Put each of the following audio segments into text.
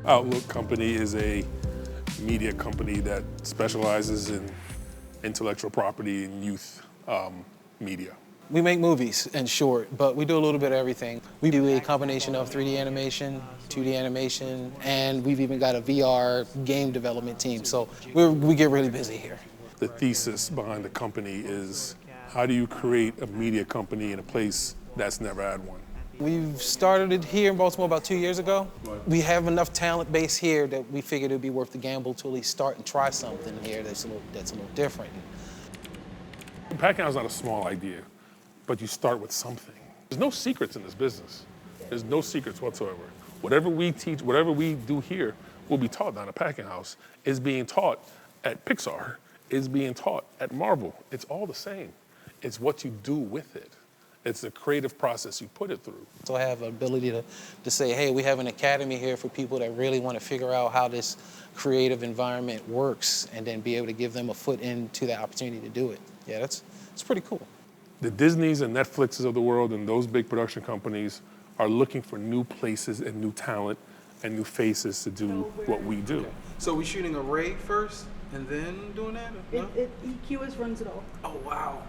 Outlook Company is a media company that specializes in intellectual property and youth media. We make movies in short, but we do a little bit of everything. We do a combination of 3D animation, 2D animation, and we've even got a VR game development team, so we get really busy here. The thesis behind the company is, how do you create a media company in a place that's never had one? We've started it here in Baltimore about 2 years ago. We have enough talent base here that we figured it'd be worth the gamble to at least start and try something here that's a little different. Unpacking is not a small idea, but you start with something. There's no secrets in this business. There's no secrets whatsoever. Whatever we teach, whatever we do here will be taught down at Packing House. Is being taught at Pixar. Is being taught at Marvel. It's all the same. It's what you do with it. It's the creative process you put it through. So I have the ability to say, hey, we have an academy here for people that really want to figure out how this creative environment works, and then be able to give them a foot into the opportunity to do it. Yeah, it's pretty cool. The Disneys and Netflixes of the world and those big production companies are looking for new places and new talent and new faces to do what we do. So we're shooting a raid first and then doing that? No? EQS runs it all. Oh, wow.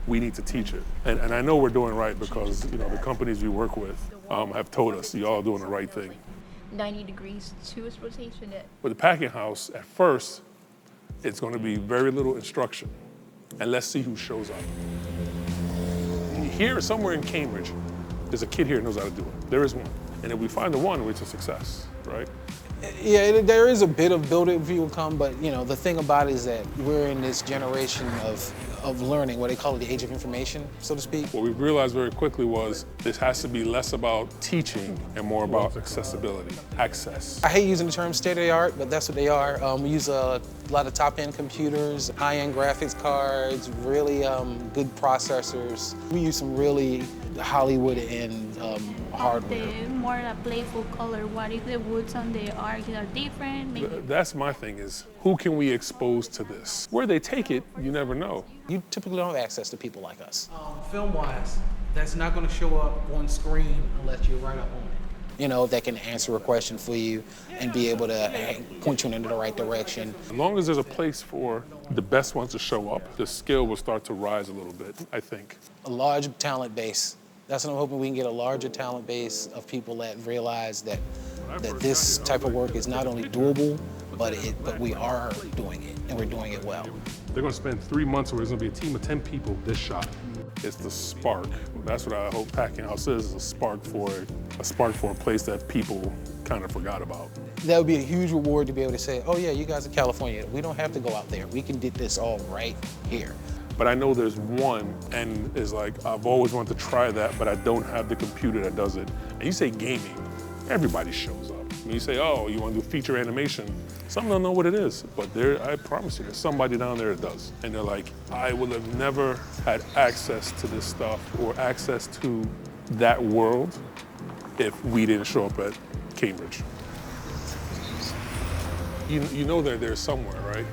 We need to teach it. And I know we're doing right because, you know, the companies we work with have told us y'all are doing the right thing. 90 degrees to its rotation. With the Packing House, at first, it's going to be very little instruction. And let's see who shows up. Here, somewhere in Cambridge, there's a kid here who knows how to do it. There is one. And if we find the one, it's a success, right? Yeah, there is a bit of build it if you will come, but you know, the thing about it is that we're in this generation of learning, what they call it the age of information, so to speak. What we realized very quickly was this has to be less about teaching and more about accessibility, access. I hate using the term state-of-the-art, but that's what they are. We use a lot of top-end computers, high-end graphics cards, really good processors. We use some really Hollywood-end hardware. The more playful color, what if the woods on the arcs are different? Maybe. That's my thing is, who can we expose to this? Where they take it, you never know. You typically don't have access to people like us. Film-wise, that's not going to show up on screen unless you're right up on it. You know, that can answer a question for you and be able to point you in the right direction. As long as there's a place for the best ones to show up, the skill will start to rise a little bit, I think. A large talent base. That's what I'm hoping we can get, a larger talent base of people that realize that this type of work is not only doable, but we are doing it, and we're doing it well. They're going to spend 3 months where there's going to be a team of 10 people this shot. It's the spark. That's what I hope Packing House is a spark for a place that people kind of forgot about. That would be a huge reward to be able to say, oh yeah, you guys in California, we don't have to go out there. We can do this all right here. But I know there's one, and it's like, I've always wanted to try that, but I don't have the computer that does it. And you say gaming, everybody shows up. When you say, oh, you want to do feature animation, some don't know what it is, but I promise you, there's somebody down there that does. And they're like, I would have never had access to this stuff or access to that world if we didn't show up at Cambridge. You know they're there somewhere, right?